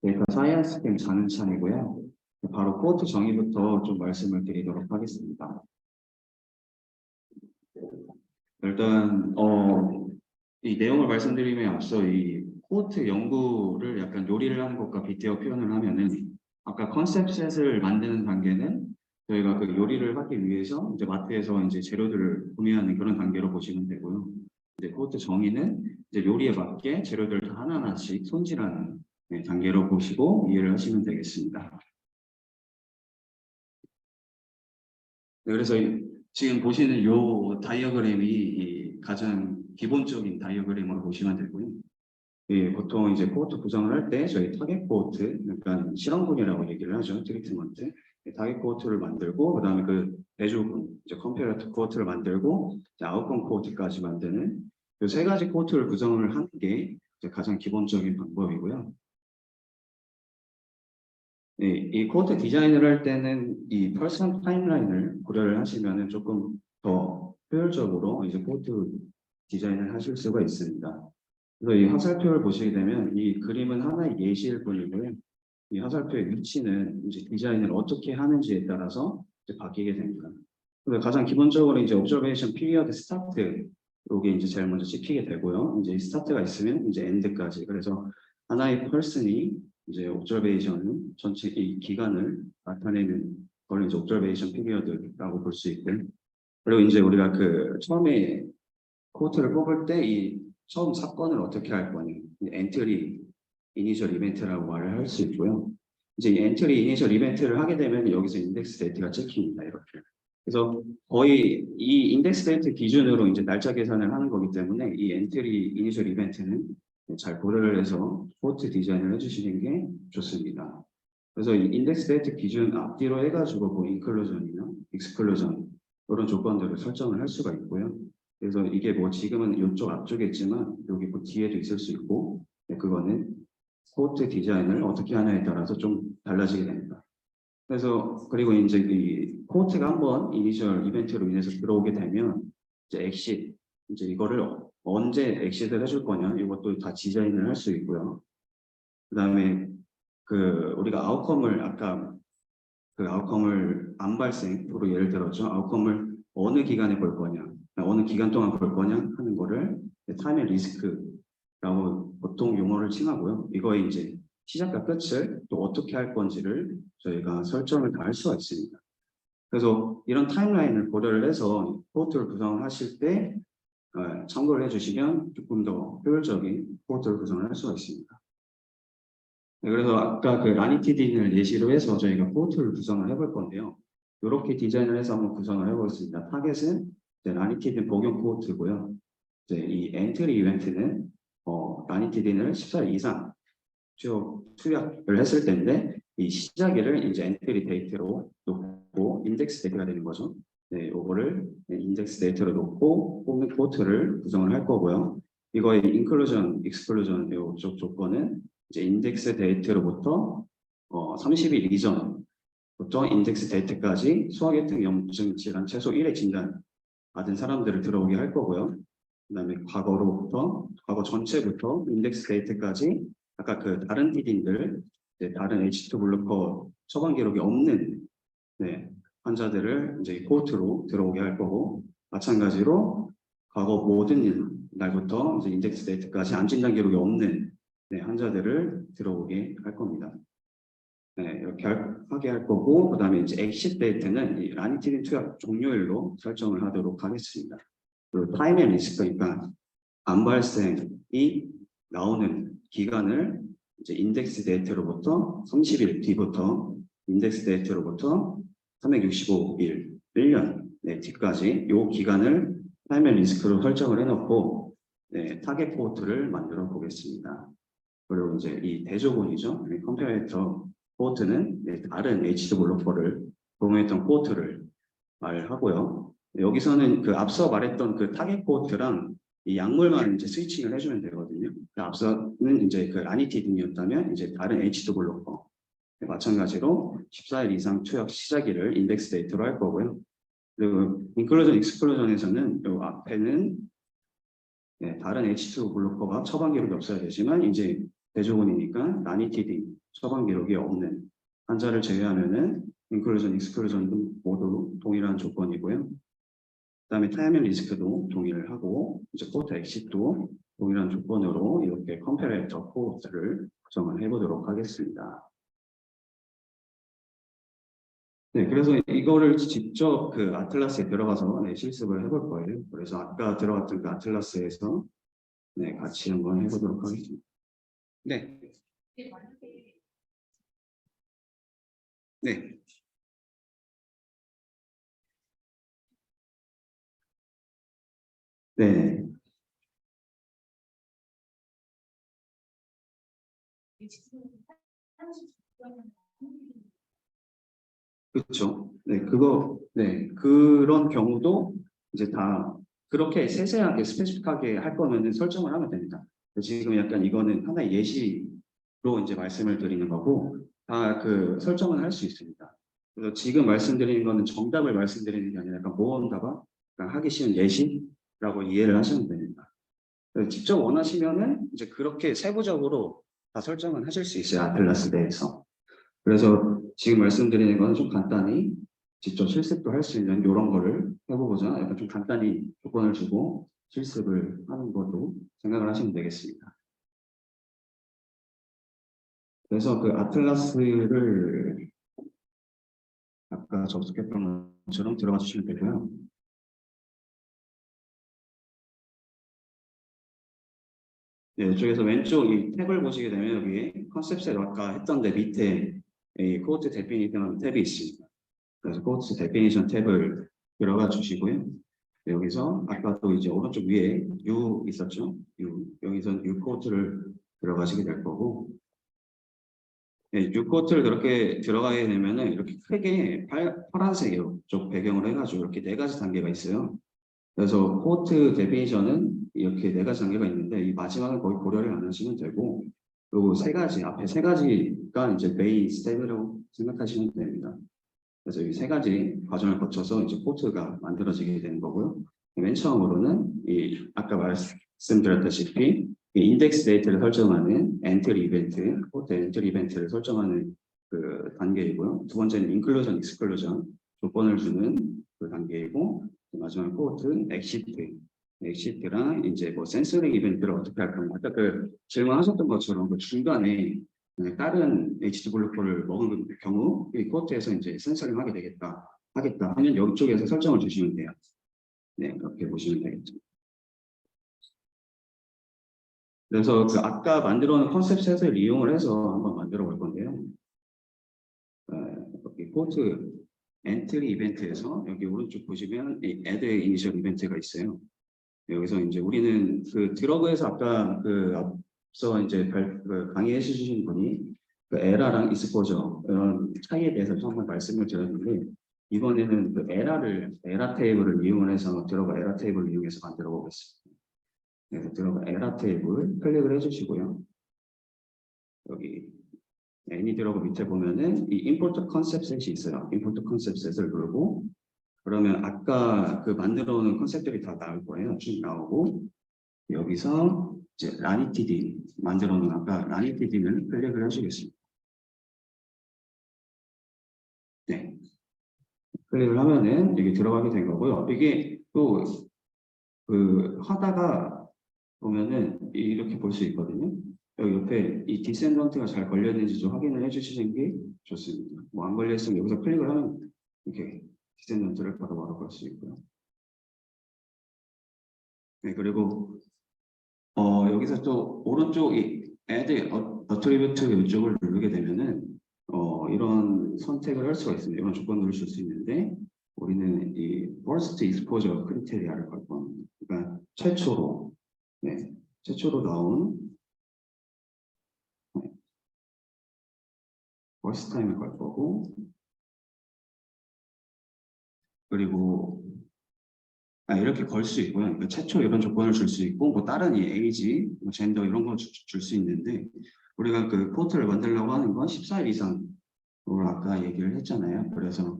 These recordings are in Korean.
데이터 사이언스 팀 장은찬이고요. 바로 코트 정의부터 좀 말씀을 드리도록 하겠습니다. 일단 이 내용을 말씀드리면 앞서 이 코트 연구를 약간 요리를 하는 것과 빗대어 표현을 하면은 아까 컨셉셋을 만드는 단계는 저희가 그 요리를 하기 위해서 이제 마트에서 이제 재료들을 구매하는 그런 단계로 보시면 되고요. 이제 코트 정의는 이제 요리에 맞게 재료들을 다 하나하나씩 손질하는 단계로 보시고 이해를 하시면 되겠습니다. 네, 그래서 지금 보시는 이 다이어그램이 이 가장 기본적인 다이어그램으로 보시면 되고요. 예, 보통 이제 코호트 구성을 할 때 저희 타겟 코호트, 그러니까 실험군이라고 얘기를 하죠. 트리트먼트. 타겟 코호트를 만들고 그다음에 그 대조군, 이제 컴페어터 코호트를 만들고 이제 아웃컴 코호트까지 만드는 이 세 가지 코호트를 구성을 하는 게 가장 기본적인 방법이고요. 예, 이 코호트 디자인을 할 때는 이 퍼스널 타임라인을 고려를 하시면은 조금 더 효율적으로 이제 코호트 디자인을 하실 수가 있습니다. 그래서 이 화살표를 보시게 되면 이 그림은 하나의 예시일 뿐이고요. 이 화살표의 위치는 이제 디자인을 어떻게 하는지에 따라서 이제 바뀌게 됩니다. 그래서 가장 기본적으로 이제 observation period start 이게 이제 제일 먼저 찍히게 되고요. 이제 스타트가 있으면 이제 end까지. 그래서 하나의 person이 이제 observation은 전체 이 기간을 나타내는 걸 이제 observation period라고 볼 수 있고, 그리고 이제 우리가 그 처음에 코호트를 뽑을 때 이 처음 사건을 어떻게 할 거냐, 엔트리 이니셜 이벤트라고 말을 할 수 있고요. 이제 이 엔트리 이니셜 이벤트를 하게 되면 여기서 인덱스 데이터가 찍힙니다. 이렇게. 그래서 거의 이 인덱스 데이터 기준으로 이제 날짜 계산을 하는 거기 때문에 이 엔트리 이니셜 이벤트는 잘 고려를 해서 코호트 디자인을 해주시는 게 좋습니다. 그래서 이 인덱스 데이터 기준 앞뒤로 해가지고 뭐 인클루전이나 익스클루전 이런 조건들을 설정을 할 수가 있고요. 그래서 이게 뭐 지금은 이쪽 앞쪽에 있지만 여기 뭐 뒤에도 있을 수 있고, 그거는 코호트 디자인을 어떻게 하냐에 따라서 좀 달라지게 됩니다. 그래서 그리고 이제 이 코호트가 한번 이니셜 이벤트로 인해서 들어오게 되면 이제 엑싯, 이제 이거를 언제 엑싯을 해줄 거냐 이것도 다 디자인을 할 수 있고요. 그다음에 그 우리가 아웃컴을 아까 그 아웃컴을 안 발생으로 예를 들었죠. 아웃컴을 어느 기간에 볼 거냐, 어느 기간 동안 볼 거냐 하는 거를 타임 앤 리스크라고 보통 용어를 칭하고요. 이거의 이제 시작과 끝을 또 어떻게 할 건지를 저희가 설정을 다 할 수가 있습니다. 그래서 이런 타임라인을 고려를 해서 코호트를 구성을 하실 때 참고를 해주시면 조금 더 효율적인 코호트를 구성을 할 수가 있습니다. 네, 그래서 아까 그 라니티딘을 예시로 해서 저희가 코호트를 구성을 해볼 건데요. 이렇게 디자인을 해서 한번 구성을 해보겠습니다. 타겟은 라니티딘 복용 코호트고요. 이제 이 엔트리 이벤트는 라니티딘을 14일 이상 투약을 했을 때인데 이 시작일을 이제 엔트리 데이트로 놓고 인덱스 데이터가 되는 거죠. 네, 요거를 인덱스 데이터로 놓고 뽑는 코호트를 구성을 할 거고요. 이거의 인클루전, 익스클루전 이쪽 조건은 이제 인덱스 데이터로부터 30일 이전부터 인덱스 데이터까지 소화계통 염증 질환 최소 1회 진단 받은 사람들을 들어오게 할 거고요. 그다음에 과거 전체부터 인덱스 데이터까지 아까 그 다른 TD인들, 다른 H2 블루커 처방 기록이 없는 환자들을 이제 코호트로 들어오게 할 거고, 마찬가지로 과거 모든 날부터 이제 인덱스 데이터까지 암 진단 기록이 없는 환자들을 들어오게 할 겁니다. 이렇게 하게 할 거고, 그다음에 이제 엑싯 데이터는 이 라니티딘 투약 종료일로 설정을 하도록 하겠습니다. 그리고 타임 앤 리스크, 그러니까 암 발생이 나오는 기간을 이제 인덱스 데이터로부터 30일 뒤부터 인덱스 데이터로부터 365일, 1년 뒤까지 이 기간을 타임 앤 리스크로 설정을 해놓고 타겟 코호트를 만들어 보겠습니다. 그리고 이제 이 대조군이죠. 컴페어터 코호트는 다른 H2 블로커를 공유했던 코호트를 말하고요. 여기서는 그 앞서 말했던 그 타겟 코호트랑 이 약물만 이제 스위칭을 해주면 되거든요. 앞서는 이제 그 라니티딘이었다면 이제 다른 H2 블로커 마찬가지로 14일 이상 투약 시작일을 인덱스 데이터로 할 거고요. 그리고 인클루전, 익스클루전에서는 이 앞에는 다른 H2 블로커가 처방 기록이 없어야 되지만 이제 대조군이니까 라니티딘 처방 기록이 없는 환자를 제외하면은 인클루전, 익스클루전도 모두 동일한 조건이고요. 그다음에 타이밍 리스크도 동일을 하고 이제 코트 엑시트도 동일한 조건으로 이렇게 컴패레이터 코트를 구성을 해보도록 하겠습니다. 네, 그래서 이거를 직접 그 아틀라스에 들어가서 실습을 해볼 거예요. 그래서 아까 들어갔던 그 아틀라스에서 같이 한번 해보도록 하겠습니다. 네. 네. 네. 그렇죠. 그런 경우도 이제 다 그렇게 세세하게 스페시픽하게 할 거면은 설정을 하면 됩니다. 지금 약간 이거는 하나의 예시로 이제 말씀을 드리는 거고 다 그 설정을 할 수 있습니다. 그래서 지금 말씀드리는 거는 정답을 말씀드리는 게 아니라 약간 모험답안 하기 쉬운 예시라고 이해를 하시면 됩니다. 직접 원하시면은 이제 그렇게 세부적으로 다 설정을 하실 수 있어요. 아틀라스 내에서. 그래서 지금 말씀드리는 건 좀 간단히 직접 실습도 할 수 있는 이런 거를 해보고자 약간 좀 간단히 조건을 주고 실습을 하는 것도 생각을 하시면 되겠습니다. 그래서 그 아틀라스를 아까 접속했던 것처럼 들어가 주시면 되고요. 네, 이쪽에서 왼쪽 이 탭을 보시게 되면 여기 컨셉셋 아까 했던 데 밑에 이 코드 데피니션 탭이 있습니다. 그래서 코드 데피니션 탭을 들어가 주시고요. 여기서 아까 또 이제 오른쪽 위에 U 있었죠? U. 여기서 U 코트를 들어가시게 될 거고, 네, U 코트를 그렇게 들어가게 되면은 이렇게 크게 파란색 이쪽 배경으로 해가지고 이렇게 네 가지 단계가 있어요. 그래서 코트 데피니션은 이렇게 네 가지 단계가 있는데 이 마지막은 거의 고려를 안 하시면 되고, 그리고 세 가지 앞에 세 가지가 이제 메인 스텝이라고 생각하시면 됩니다. 그래서 이 세 가지 과정을 거쳐서 이제 코트가 만들어지게 되는 거고요. 맨 처음으로는 이 아까 말씀드렸다시피 이 인덱스 데이터를 설정하는 엔트리 이벤트, 코트 엔트리 이벤트를 설정하는 그 단계이고요. 두 번째는 인클루전, 익스클루전 조건을 주는 그 단계이고 마지막 코트 엑시트랑 이제 뭐 센서링 이벤트를 어떻게 할 건가. 아까 그 질문하셨던 것처럼 그 중간에 다른 HD 블루코를 먹은 경우 이 코트에서 이제 센서링 하겠다 하면 여기 쪽에서 설정을 주시면 돼요. 네, 그렇게 보시면 되겠죠. 그래서 그 아까 만들어 놓은 컨셉 셋을 이용을 해서 한번 만들어 볼 건데요. 여기 코트 엔트리 이벤트에서 여기 오른쪽 보시면 이 add initial 이벤트가 있어요. 여기서 이제 우리는 그 드러그에서 아까 그 앞서 이제 그 강의해 주신 분이 그 에라랑 익스포저 이런 차이에 대해서 한번 말씀을 드렸는데 이번에는 그 에라 테이블을 이용해서 들어가 에라 테이블을 이용해서 만들어 보겠습니다. 그래서 들어가 에라 테이블 클릭을 해주시고요. 여기 애니 들어가 밑에 보면은 이 임포트 컨셉 셋이 있어요. 임포트 컨셉 셋을 누르고 그러면 아까 그 만들어 놓은 컨셉들이 다 나올 거예요. 쭉 나오고 여기서 이제 라니티디 만들어 놓은 아까 라니티디를 클릭을 해주겠습니다. 네. 클릭을 하면은 여기 들어가게 된 거고요. 이게 또 그 하다가 보면은 이렇게 볼 수 있거든요. 여기 옆에 이 디센던트가 잘 걸렸는지 좀 확인을 해주시는 게 좋습니다. 뭐 안 걸렸으면 여기서 클릭을 하면 이렇게 디센던트를 바로바로 볼 수 있고요. 네, 그리고 여기서 또 오른쪽 이 add attribute 이쪽을 누르게 되면은 이런 선택을 할 수가 있습니다. 이런 조건을 줄 수 있는데 우리는 이 first exposure 크리테리아를 걸 겁니다. 그러니까 최초로 나온 first time을 걸 거고 그리고 이렇게 걸 수 있고요. 그러니까 최초 이런 조건을 줄 수 있고 뭐 다른 이 에이지, 뭐 젠더 이런 거 줄 수 있는데 우리가 그 포트를 만들려고 하는 건 14일 이상으로 아까 얘기를 했잖아요. 그래서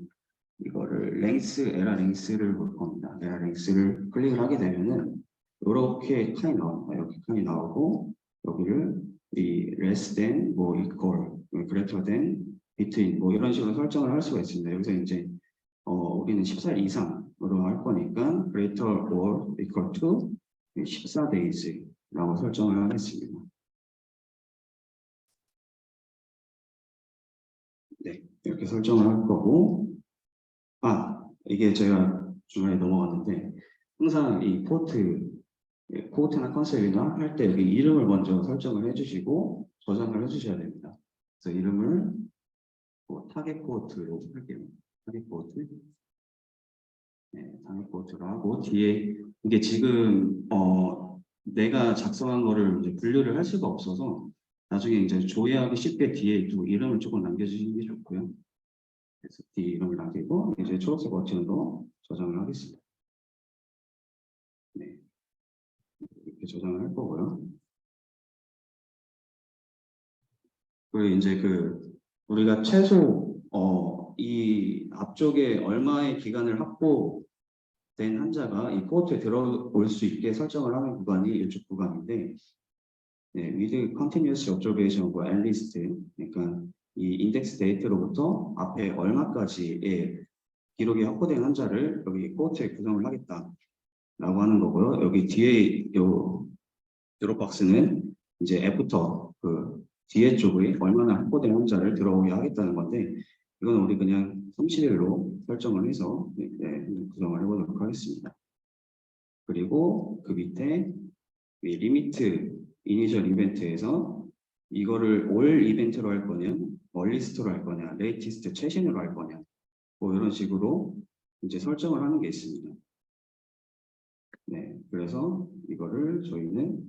이거를 에라 랭스를 볼 겁니다. 에라 랭스를 클릭을 하게 되면은 이렇게 칸이 나옵니다. 이렇게 칸이 나오고 여기를 이 less than 뭐 equal greater than, between 뭐 이런 식으로 설정을 할 수가 있습니다. 여기서 이제 우리는 14일 이상으로 할 거니까 greater or equal to 14days라고 설정을 하겠습니다. 네, 이렇게 설정을 할 거고, 이게 제가 중간에 넘어갔는데 항상 이 포트나 컨셉이나 할 때 여기 이름을 먼저 설정을 해주시고 저장을 해주셔야 됩니다. 그래서 이름을 타겟 포트로 할게요. 타겟 포트. 네, 타겟 포트로 하고 뒤에 이게 지금 내가 작성한 거를 이제 분류를 할 수가 없어서 나중에 이제 조회하기 쉽게 뒤에 또 이름을 조금 남겨주시는 게 좋고요. 그래서 뒤에 이름을 남기고 이제 초록색 버튼으로 저장을 하겠습니다. 네, 이렇게 저장을 할 거고요. 그리고 이제 우리가 최소 이 앞쪽에 얼마의 기간을 확보된 환자가 이 포트에 들어올 수 있게 설정을 하는 구간이 이쪽 구간인데, 네, with continuous observation of at least, 그러니까 이 인덱스 데이트로부터 앞에 얼마까지의 기록이 확보된 환자를 여기 포트에 구성을 하겠다라고 하는 거고요. 여기 뒤에 요 드롭박스는 이제 애프터 뒤에 쪽에 얼마나 확보된 환자를 들어오게 하겠다는 건데, 이건 우리 그냥 30일로 설정을 해서 구성을 해보도록 하겠습니다. 그리고 그 밑에 리미트 이니셜 이벤트에서 이거를 올 이벤트로 할 거냐, 멀리스트로 할 거냐, 레이티스트 최신으로 할 거냐, 뭐 이런 식으로 이제 설정을 하는 게 있습니다. 네, 그래서 이거를 저희는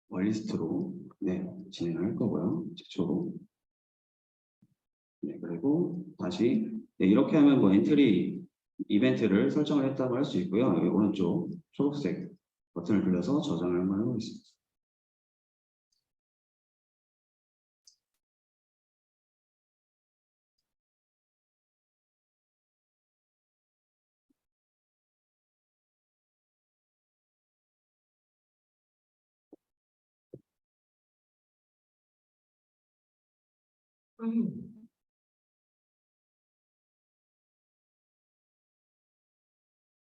멀리스트로 진행할 거고요. 최초로. 네, 그리고 다시 이렇게 하면 뭐 엔트리 이벤트를 설정을 했다고 할 수 있고요. 여기 오른쪽 초록색 버튼을 눌러서 저장을 한번 해보겠습니다.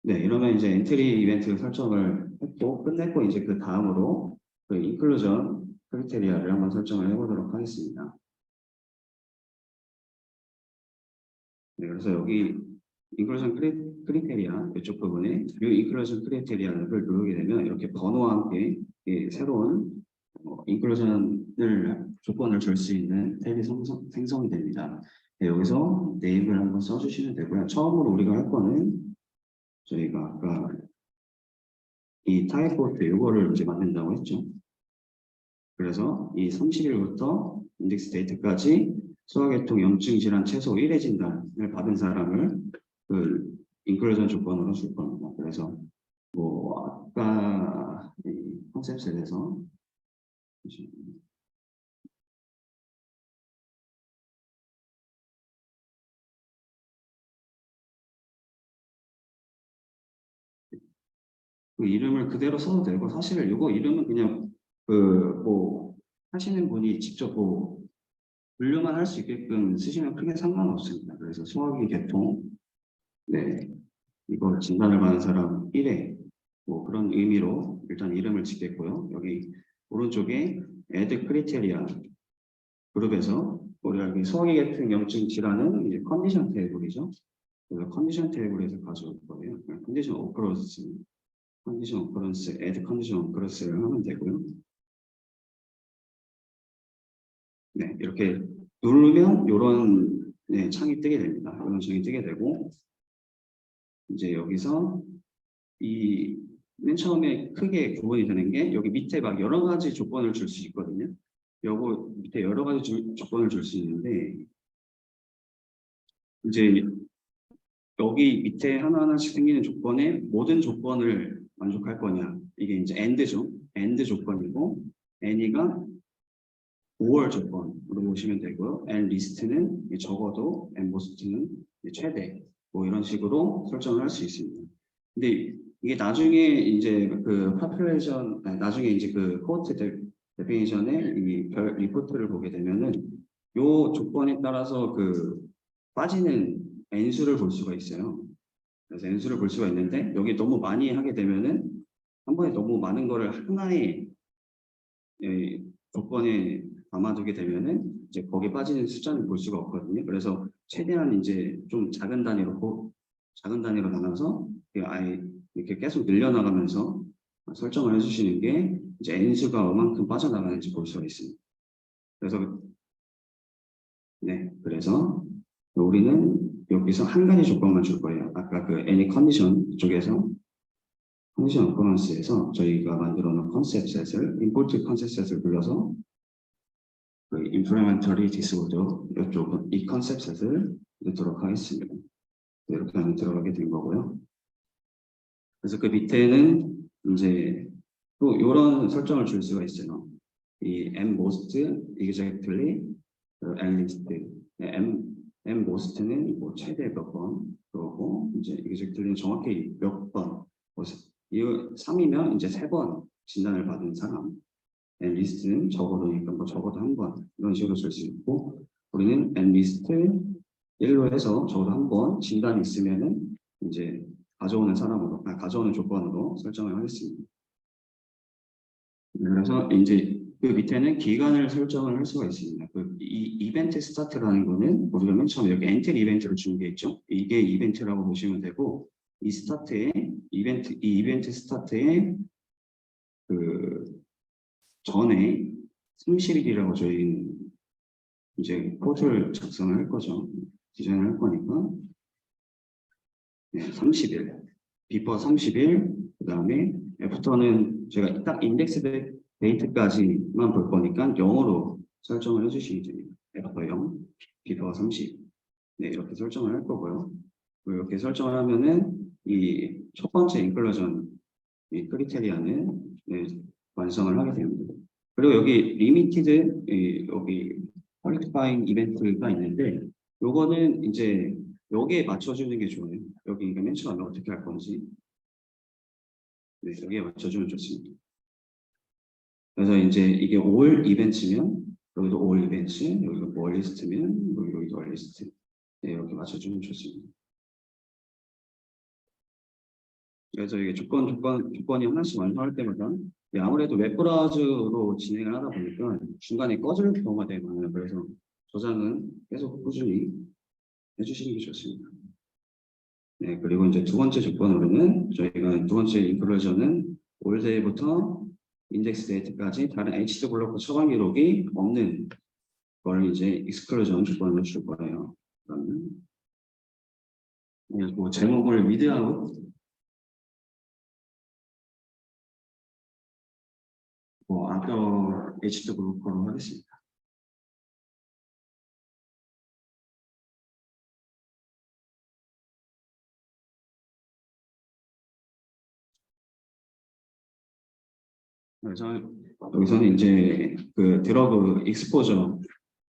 네, 이러면 이제 엔트리 이벤트 설정을 했고 끝냈고 이제 그 다음으로 인클루전 크리테리아를 한번 설정을 해보도록 하겠습니다. 네, 그래서 여기 인클루전 크리테리아 이쪽 부분에 이 인클루전 크리테리아를 누르게 되면 이렇게 번호와 함께 새로운 인클루전을 조건을 줄 수 있는 탭이 생성이 됩니다. 네, 여기서 네임을 한번 써주시면 되고요. 처음으로 우리가 할 거는 저희가 아까 이 타입 포트 이거를 이제 만든다고 했죠. 그래서 이 30일부터 인덱스 데이트까지 소화계통 염증 질환 최소 1회 진단을 받은 사람을 인클루전 조건으로 줄 겁니다. 그래서 뭐 아까 이 컨셉셀에서 그 이름을 그대로 써도 되고, 사실 이거 이름은 그냥 뭐 하시는 분이 직접 뭐 분류만 할 수 있게끔 쓰시면 크게 상관없습니다. 그래서 소화기 계통, 네, 이거 진단을 받은 사람 1회 뭐 그런 의미로 일단 이름을 짓겠고요. 여기 오른쪽에 add criteria 그룹에서 우리가 여기 소화기 계통 염증 질환은 이제 컨디션 테이블이죠. 그래서 컨디션 테이블에서 가져올 거예요. 컨디션 오커런스, 컨디션 오커런스, add 컨디션 오커런스를 하면 되고요. 네, 이렇게 누르면 이런 창이 뜨게 됩니다. 이런 창이 뜨게 되고, 이제 여기서 맨 처음에 크게 구분이 되는 게 여기 밑에 막 여러 가지 조건을 줄 수 있거든요. 요거 밑에 여러 가지 조건을 줄 수 있는데, 이제 여기 밑에 하나하나씩 생기는 조건에 모든 조건을 만족할 거냐, 이게 이제 AND죠. AND 조건이고, ANY가 5월 조건으로 보시면 되고요. and list는 적어도, and most는 최대, 뭐 이런 식으로 설정을 할 수 있습니다. 근데 이게 나중에 이제 population, 나중에 이제 코호트 데피니션의 이 별 리포트를 보게 되면은 요 조건에 따라서 그 빠지는 n수를 볼 수가 있어요. 그래서 n수를 볼 수가 있는데 여기 너무 많이 하게 되면은 한 번에 너무 많은 거를 하나의 조건에 담아두게 되면은 이제 거기에 빠지는 숫자는 볼 수가 없거든요. 그래서 최대한 이제 좀 작은 단위로 나눠서 아예 이렇게 계속 늘려나가면서 설정을 해주시는 게 이제 n수가 얼만큼 빠져나가는지 볼 수가 있습니다. 그래서 우리는 여기서 한 가지 조건만 줄 거예요. 아까 그 any condition 쪽에서 컨디션 어커런스에서 저희가 만들어 놓은 컨셉 셋을 임포트 컨셉 셋을 불러서 그 implementary disorder 이쪽은 이 컨셉 셋을 넣도록 하겠습니다. 이렇게 하면 들어가게 된 거고요. 그래서 그 밑에는 이제 또 이런 설정을 줄 수가 있어요. 이 m-most, exactly, m-list. m-most는 뭐 최대 몇 번, 그러고 이제 exactly는 정확히 몇 번. 이 3이면 이제 3번 진단을 받은 사람. m-list는 적어도니까 뭐 적어도 한 번 이런 식으로 쓸 수 있고, 우리는 m-list 1로 해서 적어도 한 번 진단이 있으면은 이제 가져오는 조건으로 설정을 하겠습니다. 그래서 이제 그 밑에는 기간을 설정을 할 수가 있습니다. 이 이벤트 스타트라는 거는 우리가 맨 처음에 여기 엔트리 이벤트를 준 게 있죠. 이게 이벤트라고 보시면 되고, 이 이벤트 스타트에 그 전에 30일이라고 저희 이제 코드를 작성을 할 거죠. 디자인을 할 거니까 30일, 비퍼 30일, 그 다음에 애프터는 제가 딱 인덱스 데이트까지만 볼 거니까 0으로 설정을 해주시면 됩니다. 애프터 0, 비퍼 30. 네, 이렇게 설정을 할 거고요. 이렇게 설정을 하면은 이 첫 번째 인클루전 이 크리테리아는 완성을 하게 됩니다. 그리고 여기 리미티드 여기 퀄리파잉 이벤트가 있는데 요거는 이제 여기에 맞춰주는 게 좋아요. 여기 맨 처음에 어떻게 할 건지 여기에 맞춰주면 좋습니다. 그래서 이제 이게 올 이벤트면 여기도 올 이벤트, 여기도 올 리스트면 여기도 올 리스트 이렇게 맞춰주면 좋습니다. 그래서 이게 조건이 하나씩 완성할 때마다 아무래도 웹브라우저로 진행을 하다 보니까 중간에 꺼질 경우가 되게 많아요. 그래서 저장은 계속 꾸준히 해주시는 게 좋습니다. 네, 그리고 이제 두 번째 조건으로는 저희가 두 번째 인클루전은 올데이부터 인덱스 데이트까지 다른 HT 블록 처방 기록이 없는 걸 이제 익스클루전 조건을 줄 거예요. 그러면 뭐 제목을 위드아웃 아까 HT 블록으로 하겠습니다. 그래서 여기서는 이제 그 드러그 익스포저,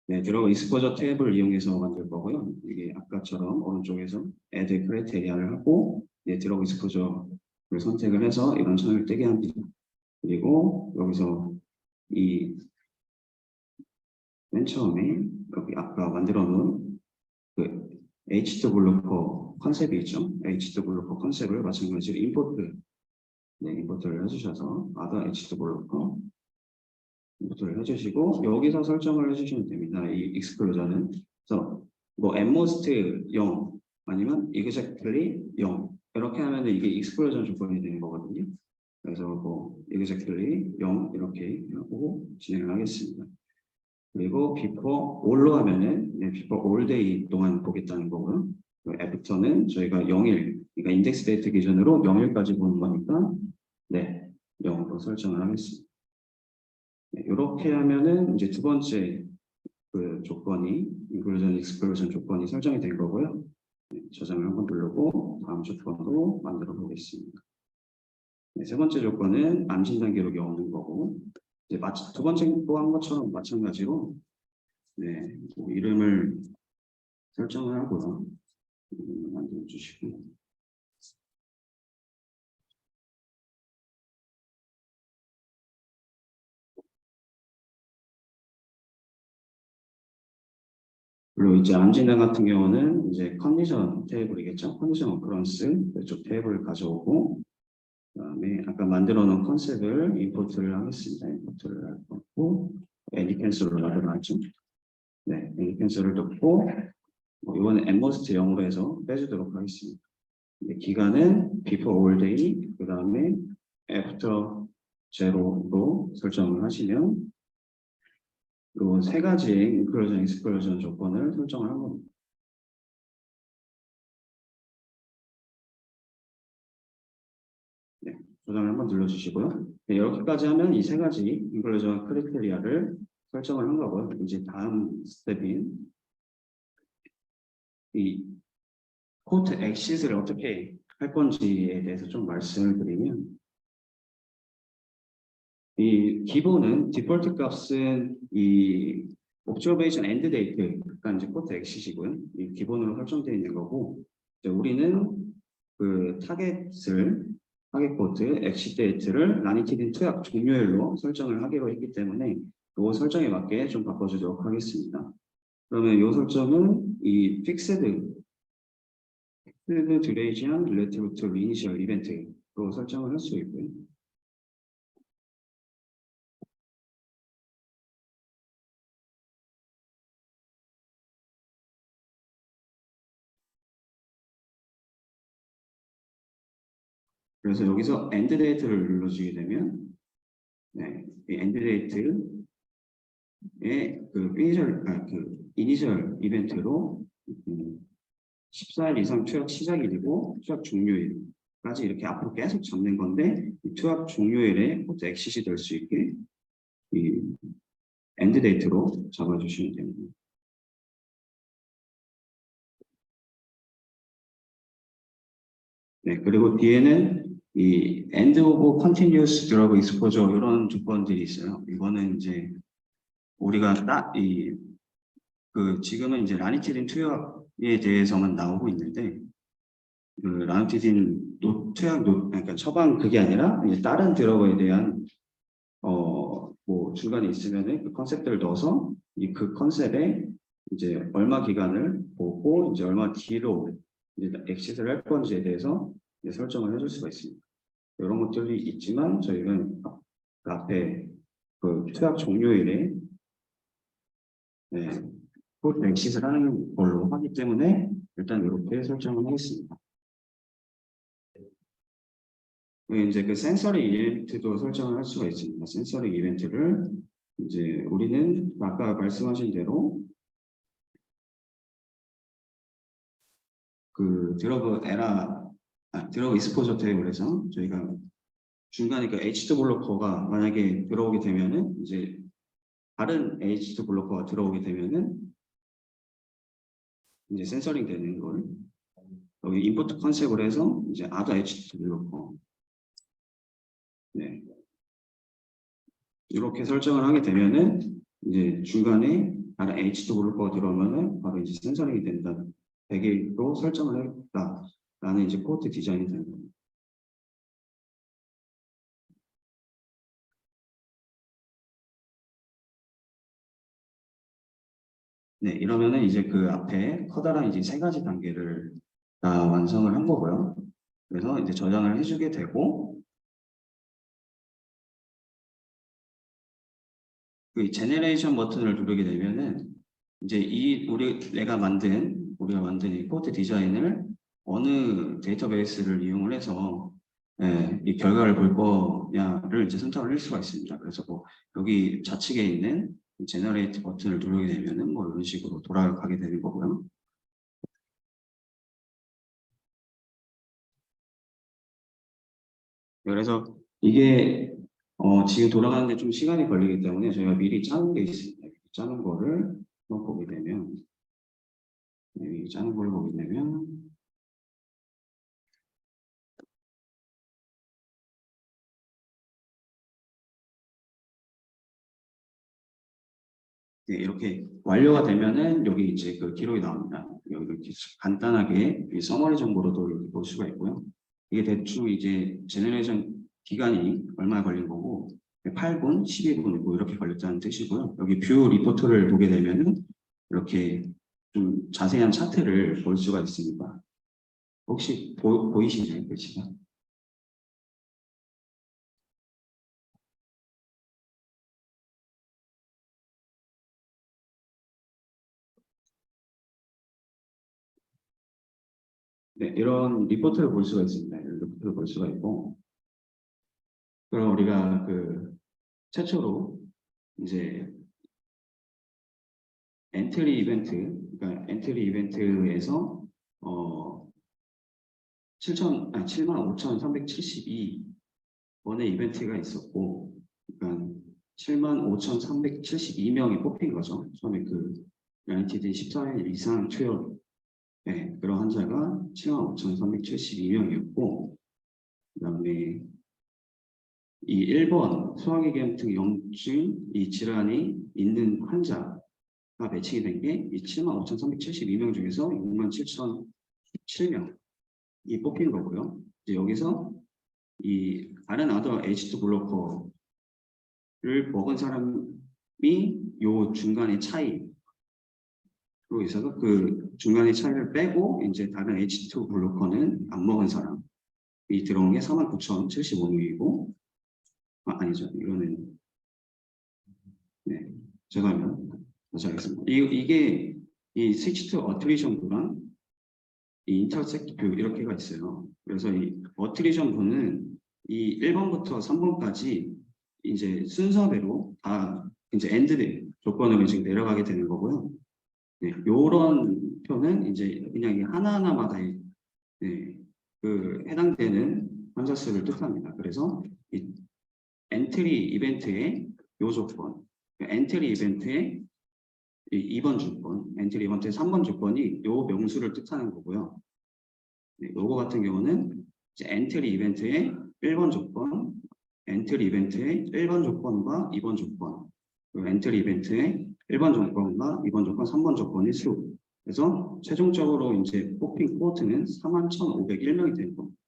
드러그 익스포저 탭을 이용해서 만들 거고요. 이게 아까처럼 오른쪽에서 add criteria를 하고 드러그 익스포저를 선택을 해서 이런 창을 뜨게 합니다. 그리고 여기서 이 맨 처음에 여기 아까 만들어 놓은 그 HT블로커 컨셉이 있죠. HT블로커 컨셉을 마찬가지로 임포트를 해주셔서 other HT블로커 임포트를 해주시고 여기서 설정을 해주시면 됩니다. 이 exclusion은 그래서 뭐 atmost 0 아니면 exactly 0 이렇게 하면 이게 exclusion 조건이 되는 거거든요. 그래서 뭐 exactly 0 이렇게 하고 진행을 하겠습니다. 그리고 before all로 하면은 before all day 동안 보겠다는 거고요. after는 저희가 0일, 그러니까 인덱스 데이트 기준으로 0일까지 보는 거니까 0으로 설정을 하겠습니다. 이렇게 하면은 이제 두 번째 그 조건이 inclusion, exclusion 조건이 설정이 된 거고요. 저장을 한번 누르고 다음 조건도 만들어 보겠습니다. 세 번째 조건은 암 진단 기록이 없는 거고 이제 두 번째 거 한 것처럼 마찬가지로 뭐 이름을 설정을 하고요. 만들어 주시고 그리고 이제 암진단 같은 경우는 이제 컨디션 테이블이겠죠. 컨디션 어크런스 이쪽 테이블을 가져오고, 그다음에 아까 만들어 놓은 컨셉을 임포트를 하겠습니다. 임포트를 할 거고, 애니 캔슬로 놔둬놨죠. 네, 애니 캔슬을 넣고, 이번에 엠버스트 0으로 해서 빼주도록 하겠습니다. 기간은 before all day, 그 다음에 after zero로 설정을 하시면 이 세 가지의 인클루전, 익스클루전 조건을 설정을 한 겁니다. 네, 조정을 한번 눌러주시고요. 네, 이렇게까지 하면 이 세 가지 인클루전 크리테리아를 설정을 한 거고요. 이제 다음 스텝인 이 코트 엑시스를 어떻게 할 건지에 대해서 좀 말씀을 드리면, 이 기본은 디폴트 값은 이 observation end date, 그러니까 이제 코트 엑시스고요. 이 기본으로 설정되어 있는 거고, 이제 우리는 그 타겟 코트 엑시 데이트를 라니티딘 투약 종료일로 설정을 하기로 했기 때문에 이 설정에 맞게 좀 바꿔주도록 하겠습니다. 그러면 이 설정은 이 fixed duration relative to initial event로 설정을 할 수 있고요. 그래서 여기서 end date를 눌러주게 되면, 네, 이 end date의 그 이니셜 이벤트로 14일 이상 투약 시작일이고 투약 종료일까지 이렇게 앞으로 계속 잡는 건데, 이 투약 종료일에 코트 엑시시 될 수 있게 이 엔드 데이트로 잡아주시면 됩니다. 네, 그리고 뒤에는 이 end of continuous drug exposure 이런 조건들이 있어요. 이거는 이제 우리가 지금은 이제 라니티딘 투약에 대해서만 나오고 있는데, 그 라니티딘 그러니까 처방 그게 아니라 이제 다른 드러그에 대한 뭐 중간에 있으면은 그 컨셉들을 넣어서 그 컨셉에 이제 얼마 기간을 보고 이제 얼마 뒤로 이제 엑시트를 할 건지에 대해서 이제 설정을 해줄 수가 있습니다. 이런 것들이 있지만 저희는 그 앞에 그 투약 종료일에 곧 엑시트를 하는 걸로 하기 때문에 일단 이렇게 설정을 하겠습니다. 이제 그 센서리 이벤트도 설정을 할 수가 있습니다. 센서리 이벤트를 이제 우리는 아까 말씀하신 대로 그 드러그 익스포저 테이블에서 저희가 중간에 그 H2 블로커가 만약에 들어오게 되면은 이제 다른 H2 블로커가 들어오게 되면은 이제 센서링 되는 걸 여기 인포트 컨셉으로 해서 이제 other H2 블로커, 네, 이렇게 설정을 하게 되면은 이제 중간에 다른 H2 블로커가 들어오면은 바로 이제 센서링이 된다, 되게로 설정을 했다라는 이제 코트 디자인이 되는 겁니다. 네, 이러면은 이제 그 앞에 커다란 이제 세 가지 단계를 다 완성을 한 거고요. 그래서 이제 저장을 해주게 되고, 그 제네레이션 버튼을 누르게 되면은 이제 우리가 만든 이 코드 디자인을 어느 데이터베이스를 이용을 해서 이 결과를 볼 거냐를 이제 선택을 할 수가 있습니다. 그래서 뭐 여기 좌측에 있는 제너레이트 버튼을 누르게 되면은 뭐 이런 식으로 돌아가게 되는 거고요. 그래서 이게 지금 돌아가는데 좀 시간이 걸리기 때문에 저희가 미리 짜는 게 있습니다. 짜는 거를 보게 되면, 여기 짜는 걸 보게 되면 네, 이렇게 완료가 되면은 여기 이제 그 기록이 나옵니다. 여기 이렇게 간단하게 이 서머리 정보로도 이렇게 볼 수가 있고요. 이게 대충 이제 제너레이션 기간이 얼마나 걸린 거고 8분, 12분 뭐 이렇게 걸렸다는 뜻이고요. 여기 뷰 리포트를 보게 되면은 이렇게 좀 자세한 차트를 볼 수가 있습니다. 혹시 보이시나요, 글씨가? 네, 이런 리포트를 볼 수가 있습니다. 이런 리포트를 볼 수가 있고, 그럼 우리가 그 최초로 이제 엔트리 이벤트, 그러니까 엔트리 이벤트에서 75,372번의 이벤트가 있었고, 그러니까 75,372명이 뽑힌 거죠. 처음에 그 유나이티드 14일 이상 투여, 네, 그런 환자가 75,372명이었고, 그다음에 이 1번 소화기계염증 염증 이 질환이 있는 환자가 매칭이 된 게 이 75,372명 중에서 67,017명이 뽑힌 거고요. 이제 여기서 이 다른 아더 H2 블로커를 먹은 사람이 요 중간의 차이로 있어서 그 중간의 차이를 빼고 이제 다른 H2 블로커는 안 먹은 사람이 들어온 게 49,075명이고, 아니죠. 이거는 네, 제가 하면 다시 하겠습니다. 이게 이 스위치 어트리션 구랑 이 인터섹트 뷰 이렇게가 있어요. 그래서 이 어트리션 뷰는 이 1번부터 3번까지 이제 순서대로 다 이제 엔드 조건으로 지금 내려가게 되는 거고요. 네, 요런 표는 이제 그냥 이 하나하나마다 네, 그 해당되는 환자 수를 뜻합니다. 그래서 이 엔트리 이벤트의 요 조건, 엔트리 이벤트의 2번 조건, 엔트리 이벤트의 3번 조건이 요 명수를 뜻하는 거고요. 네, 요거 같은 경우는 이제 엔트리 이벤트의 1번 조건, 엔트리 이벤트의 1번 조건과 2번 조건, 그리고 엔트리 이벤트의 1번 조건과 2번 조건, 3번 조건의 수. 그래서 최종적으로 이제 뽑힌 코호트는 41,501명이 되는 겁니다.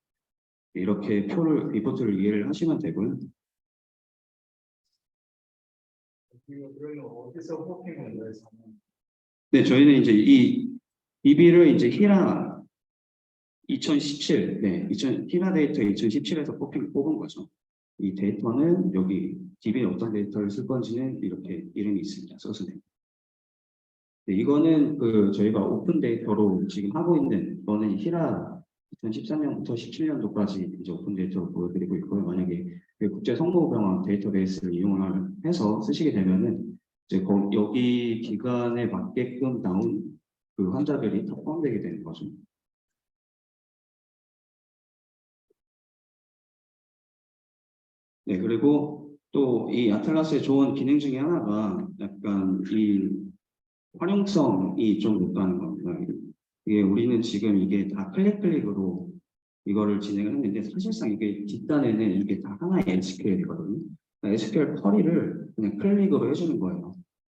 이렇게 표를, 리포트를 이해를 하시면 되고요. 그러면 어디서 뽑힌 건가요? 네, 저희는 이제 이 DB를 이제 히라 2017, 네, 히라 데이터 2017에서 뽑은 거죠. 이 데이터는 여기 DB에 어떤 데이터를 쓸 건지는 이렇게 이름이 있습니다. 써서 됩니다. 네, 이거는 그 저희가 오픈 데이터로 지금 하고 있는 이거는 히라 2013년부터 17년도까지 이제 오픈 데이터로 보여드리고 있고요. 만약에 그 국제 성모병원 데이터베이스를 이용을 해서 쓰시게 되면은 이제 여기 기간에 맞게끔 나온 그 환자들이 다 포함되게 되는 거죠. 네, 그리고 또 이 아틀라스의 좋은 기능 중에 하나가 약간 이 활용성이 좀 높다는 겁니다. 이게 우리는 지금 이게 다 클릭으로 이거를 진행을 했는데 사실상 이게 뒷단에는 이게 다 하나의 SQL이거든요. SQL 쿼리를 그냥 클릭으로 해주는 거예요.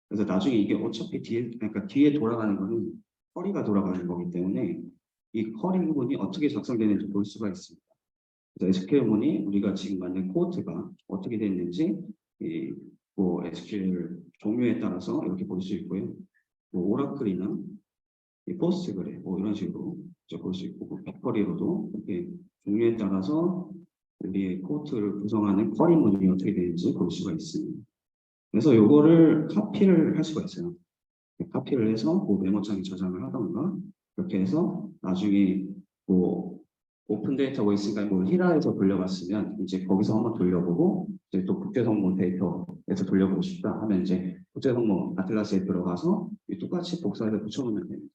그래서 나중에 이게 어차피 그러니까 뒤에 돌아가는 거는 쿼리가 돌아가는 거기 때문에 이 쿼리 부분이 어떻게 작성되는지 볼 수가 있습니다. 그래서 SQL문이 우리가 지금 만든 코드가 어떻게 됐는지 뭐 SQL 종류에 따라서 이렇게 볼 수 있고요. 뭐 오라클이나 포스트그래 뭐 이런 식으로 볼 수 있고 뭐 빅쿼리로도 이렇게 종류에 따라서 우리의 코드를 구성하는 쿼리문이 어떻게 되는지 볼 수가 있습니다. 그래서 요거를 카피를 할 수가 있어요. 카피를 해서 뭐 메모장에 저장을 하던가 이렇게 해서 나중에 뭐 오픈 데이터가 있으니까 뭐 히라에서 돌려봤으면 이제 거기서 한번 돌려보고 이제 또 국제성모 데이터에서 돌려보고 싶다 하면 이제 국제성모 아틀라스에 들어가서 똑같이 복사해서 붙여놓으면 됩니다.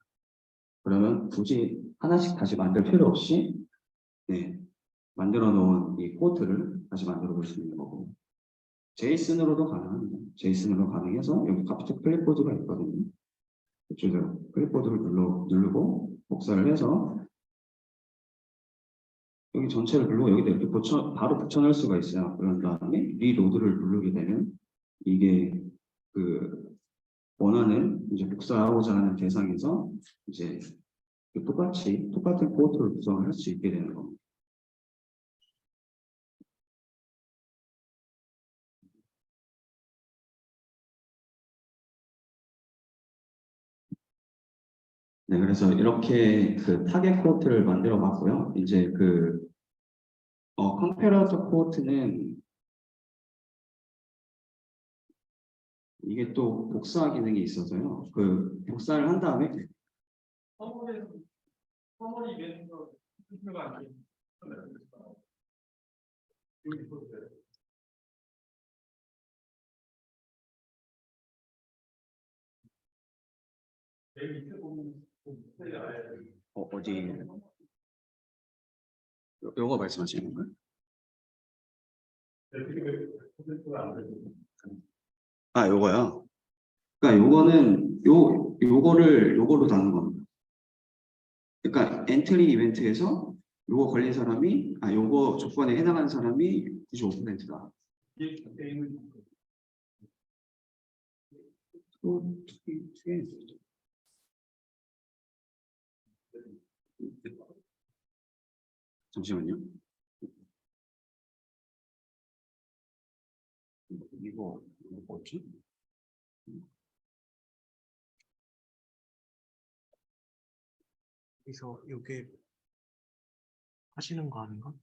그러면 굳이 하나씩 다시 만들 필요 없이 네, 만들어 놓은 이 코드를 다시 만들어 볼 수 있는 거고 제이슨으로도 가능합니다. 제이슨으로 가능해서 여기 카피트 클립보드가 있거든요. 이쪽으로 클립보드를 누르고 복사를 해서 여기 전체를 누르고 여기다 이렇게 바로 붙여넣을 수가 있어요. 그런 다음에 리로드를 누르게 되면 이게 그 원하는 이제 복사하고자 하는 대상에서 이제 똑같은 코드를 구성을 할 수 있게 되는 겁니다. 네, 그래서 이렇게 그 타겟 코트를 만들어 봤고요. 이제 그 컴패러터 코트는 이게 또 복사 기능이 있어서요. 그 복사를 한 다음에 서머리 이벤트가 투표가 아니에요. 제일 밑에 보면 어디 요거 말씀하시는 건가요? 아, 요거요. 그러니까 요거는 요거로 다는 겁니다. 그러니까 엔트리 이벤트에서 요거 걸린 사람이 요거 조건에 해당하는 사람이 95%다. 잠시만요. 이거 뭐지? 여기서 이게 하시는 거 아닌가?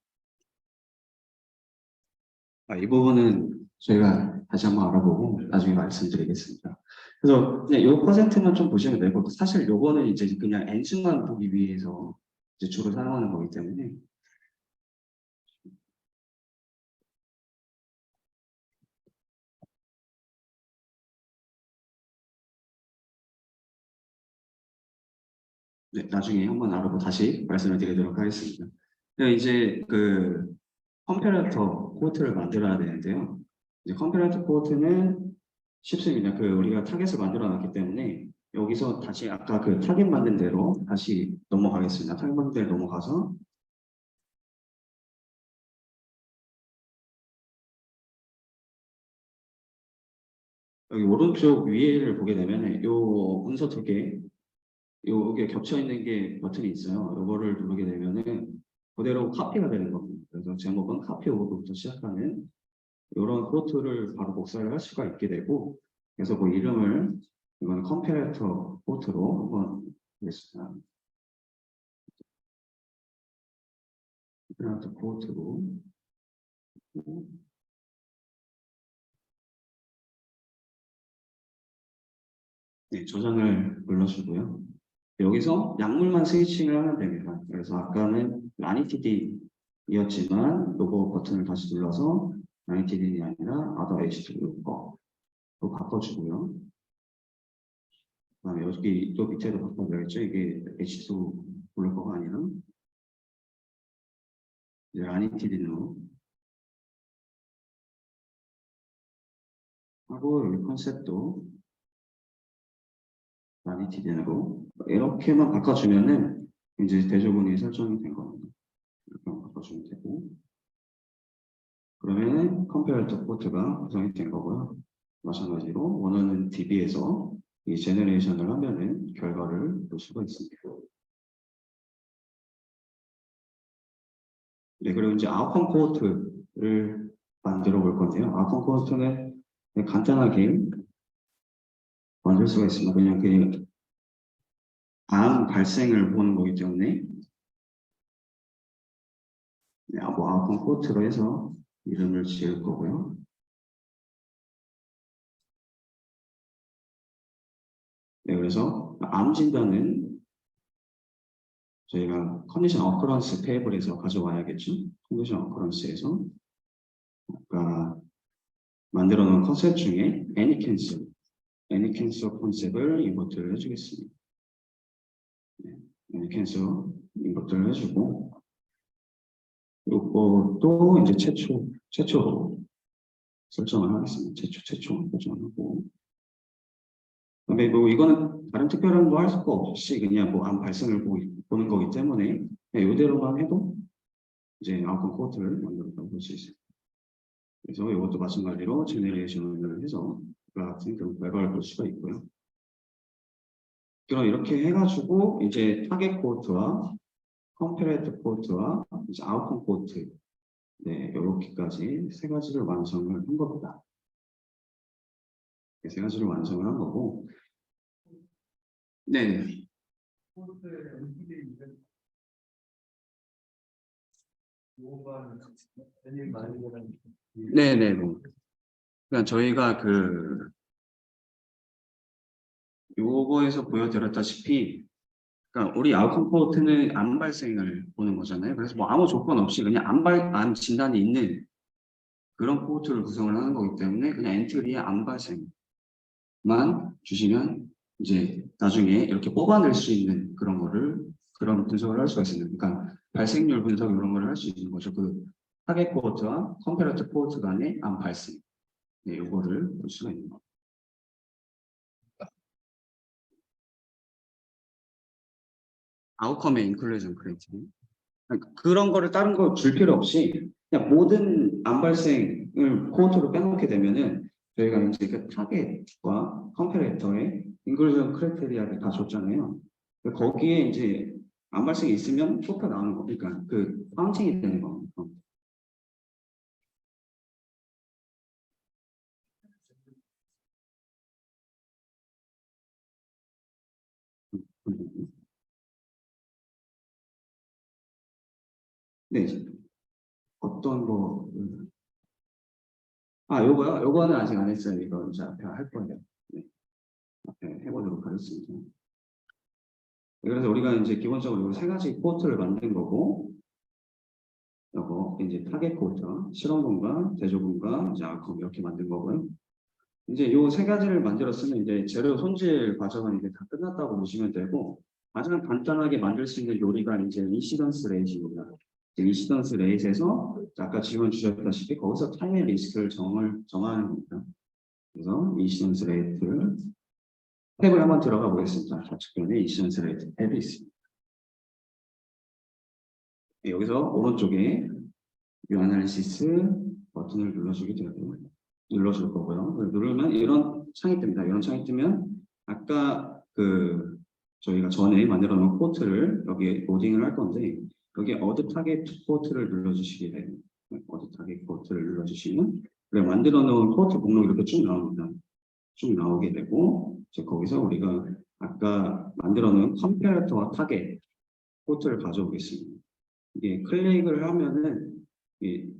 이 부분은 저희가 다시 한번 알아보고 나중에 말씀드리겠습니다. 그래서 그냥 요 퍼센트만 좀 보시면 되고, 사실 요거는 이제 그냥 N수만 보기 위해서 이제 주로 사용하는 거기 때문에. 네, 나중에 한번 알아보고 다시 말씀을 드리도록 하겠습니다. 이제 그 컴패러터 코트를 만들어야 되는데요. 이제 컴패러터 코트는 쉽습니다. 그 우리가 타겟을 만들어 놨기 때문에 여기서 다시 아까 그 타겟 만든 대로 다시 넘어가겠습니다. 타겟 만든 대로 넘어가서 여기 오른쪽 위에를 보게 되면 요 문서 두 개, 요게 겹쳐 있는 게 버튼이 있어요. 요거를 누르게 되면은 그대로 카피가 되는 겁니다. 그래서 제목은 카피 오버부터 시작하는 이런 코트를 바로 복사를 할 수가 있게 되고, 그래서 그 이름을 이건 컴패레터 코트로 한번 보겠습니다. 컴패레터 코트로 네, 저장을 눌러주고요. 여기서 약물만 스위칭을 하면 됩니다. 그래서 아까는 RTD이었지만 요거 버튼을 다시 눌러서 RTD이 아니라 Other H2 거로 바꿔주고요. 그다음에 여기 또 밑에도 바꿔줘야겠죠. 이게 H2 블로커가 아니라 이제 RTD로 하고 여기 컨셉도 RTD로 이렇게만 바꿔주면은 이제 대조군이 설정이 된 겁니다. 이렇게 바꿔주면 되고, 그러면 컴패러터 포트가 구성이 된 거고요. 마찬가지로 원하는 DB에서 이 제너레이션을 하면은 결과를 볼 수가 있습니다. 네, 그리고 이제 아웃컴 코트를 만들어 볼 건데요. 아웃컴 코트는 간단하게 만들 수가 있습니다. 그냥 그 암 발생을 보는 거기 때문에 뭐 아웃컴 코트로 해서 이름을 지을 거고요. 네, 그래서 암 진단은 저희가 컨디션 어커런스 테이블에서 가져와야겠죠. 컨디션 어커런스에서 아까 만들어 놓은 컨셉 중에 any cancel 컨셉을 임포트를 해주겠습니다. 네, any cancel 임포트를 해주고, 이것도 이제 최초로 설정을 하겠습니다. 최초 설정하고, 근데 뭐 이거는 다른 특별한 거 할 수가 없이 그냥 뭐 암 발생을 보는 거기 때문에 그냥 이대로만 해도 이제 아웃컴 코드를 만들어 볼 수 있어요. 그래서 이것도 마찬가지로 제너레이션을 해서 같은 그런 결과를 볼 수가 있고요. 그럼 이렇게 해가지고 이제 타겟 코드와 컴패레이터 코드와 이제 아웃컴 코드, 네, 이렇게까지 세 가지를 완성을 한 겁니다. 세 가지를 완성을 한 거고, 네. 포스트에 NPD 이벤트 요거가 제일 많이 되는 네네네. 그러니까 저희가 요거에서 보여드렸다시피, 그러니까 우리 아웃컴 포트는 암 발생을 보는 거잖아요. 그래서 뭐 아무 조건 없이 그냥 암 진단이 있는 그런 포트를 구성을 하는 거기 때문에 그냥 엔트리의 암 발생만 주시면 이제 나중에 이렇게 뽑아낼 수 있는 그런 분석을 할 수가 있습니다. 그러니까 발생률 분석 이런 걸 할 수 있는 거죠. 그 타겟 포트와 컴패러터 포트 간의 암 발생. 네, 요거를 볼 수가 있는 거. 아웃컴의 인클루전 크라이테리아. 그런 거를 다른 거 줄 필요 없이 그냥 모든 암 발생을 코어트로 빼놓게 되면은 저희가 이제 그 타겟과 컴패레이터의 인클루전 크라이테리아를 다 줬잖아요. 거기에 이제 암 발생이 있으면 쇼가 나오는 거니까 그 카운팅이 되는 겁니다. 네, 어떤 거 요거요? 요거는 아직 안 했어요. 이거 이제 앞에 할 거예요. 네, 앞에 해보도록 하겠습니다. 그래서 우리가 이제 기본적으로 세 가지 포트를 만든 거고, 요거 이제 타겟 포트, 실험군과 대조군과 이제 아웃컴 이렇게 만든 거고요. 이제 요 세 가지를 만들었으면 이제 재료 손질 과정은 이제 다 끝났다고 보시면 되고, 가장 간단하게 만들 수 있는 요리가 이제 인시던스 레이트입니다. 인시던스 레이트에서 아까 질문 주셨다시피 거기서 타임의 리스크를 정하는 겁니다. 그래서 인시던스 레이트를 탭을 한번 들어가 보겠습니다. 좌측면에 인시던스 레이트 탭이 있습니다. 네, 여기서 오른쪽에 뷰 아날리시스 버튼을 눌러줄 거고요. 누르면 이런 창이 뜹니다. 이런 창이 뜨면 아까 저희가 전에 만들어 놓은 포트를 여기에 로딩을 할 건데 여기 어드 타겟 포트를 눌러주시게 됩니다. 어드 타겟 포트를 눌러주시면 만들어 놓은 포트 목록이 이렇게 쭉 나옵니다. 쭉 나오게 되고 이제 거기서 우리가 아까 만들어 놓은 컴패러터와 타겟 포트를 가져오겠습니다. 이게 클릭을 하면은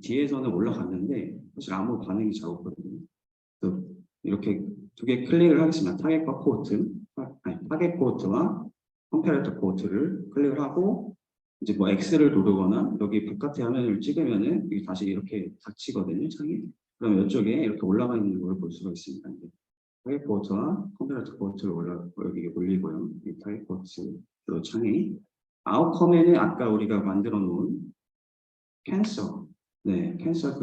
뒤에서는 올라갔는데 사실 아무 반응이 잘 없거든요. 이렇게 두 개 클릭을 하겠습니다. 타겟과 포트, 타겟 포트와 컴패러터 포트를 클릭을 하고 이제 뭐 X를 누르거나 여기 바깥의 화면을 찍으면은 이게 다시 이렇게 닫히거든요, 창이. 그럼 이쪽에 이렇게 올라가 있는 걸 볼 수가 있습니다. 타겟 포트와 컴패러터 포트를 여기 올리고요. 이 타겟 포트 창이 아웃컴에는 아까 우리가 만들어 놓은 캔서, 캔서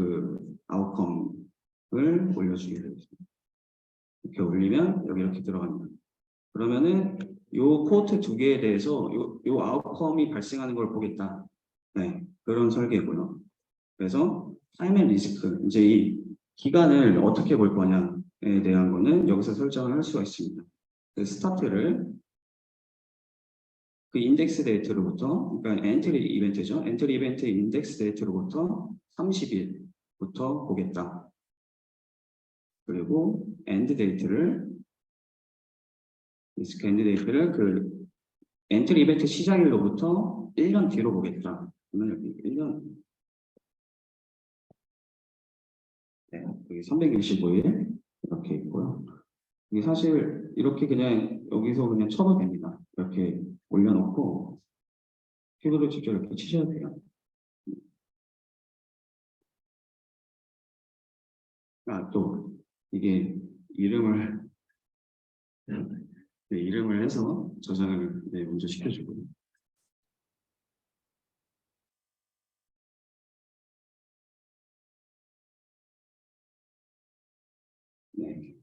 아웃컴을 올려주게 되겠습니다. 이렇게 올리면 여기 이렇게 들어갑니다. 그러면은 요 포트 두 개에 대해서 요 아웃컴이 발생하는 걸 보겠다. 네, 그런 설계고요. 그래서 타임 앤 리스크, 이제 이 기간을 어떻게 볼 거냐에 대한 거는 여기서 설정을 할 수가 있습니다. 스타트를 그 인덱스 데이트로부터, 그러니까 엔트리 이벤트죠. 엔트리 이벤트 인덱스 데이트로부터 30일부터 보겠다. 그리고 엔드 데이트를 리스크 엔드 데이트를 엔트리 이벤트 시작일로부터 1년 뒤로 보겠다. 그러면 여기 1년 여기 365일 이렇게 있고요. 이게 사실 이렇게 그냥 여기서 그냥 쳐도 됩니다. 이렇게 올려놓고 키보드 직접 이렇게 치셔도 돼요. 또 이게 이름을 해서 저장을 먼저 시켜주고요. 네.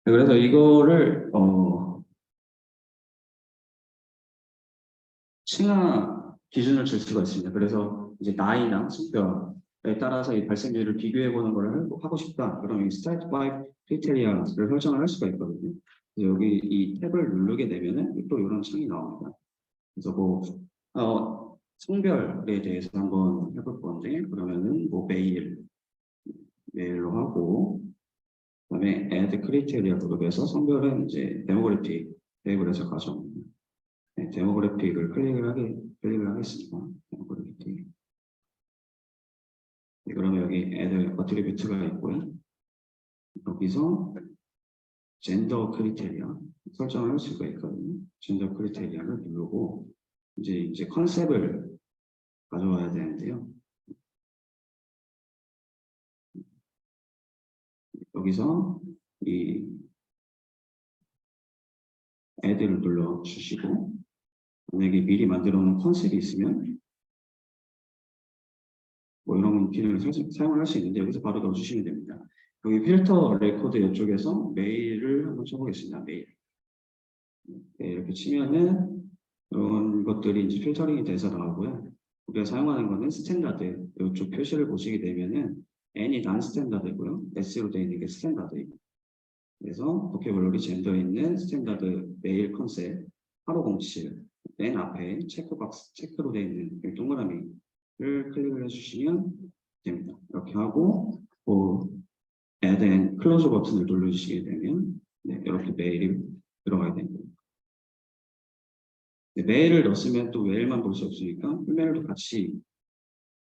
그래서 이거를 층하 기준을 줄 수가 있습니다. 그래서 이제 나이나 성별에 따라서 이 발생률을 비교해 보는 걸 하고 싶다. 그러면 이 스타트 5 크리테리아를 설정을 할 수가 있거든요. 여기 이 탭을 누르게 되면은 또 이런 창이 나옵니다. 그래서 뭐 성별에 대해서 한번 해볼 건데 그러면은 뭐 메일로 하고 그다음에 add criteria 그룹에서 성별은 이제 데모그래픽 테이블에서 가져옵니다. 네, 데모그래픽을 클릭을 하겠습니다. 데모그래픽. 네, 그러면 여기 애들 어트리뷰트가 있고요. 여기서 젠더 크리테리아 설정을 할 수가 있거든요. 젠더 크리테리아를 누르고 이제 컨셉을 가져와야 되는데요. 여기서 이 애들을 눌러 주시고, 만약에 미리 만들어 놓은 컨셉이 있으면 뭐 이런 기능을 사용을 할 수 있는데 여기서 바로 넣어주시면 됩니다. 여기 필터 레코드 이쪽에서 메일을 한번 쳐보겠습니다. 메일. 네, 이렇게 치면은 이런 것들이 이제 필터링이 돼서 나오고요. 우리가 사용하는 거는 스탠다드. 이쪽 표시를 보시게 되면은 N이 난 스탠다드고요. S로 되어 있는 게 스탠다드입니다. 그래서 보케블러리 젠더 있는 스탠다드 메일 컨셉 8507 맨 앞에 체크박스 체크로 되어 있는 이 동그라미를 클릭을 해주시면 됩니다. 이렇게 하고 add and close 버튼을 눌러주시게 되면 네, 이렇게 메일이 들어가야 됩니다. 네, 메일을 넣었으면 또 메일만 볼 수 없으니까 이메일도 같이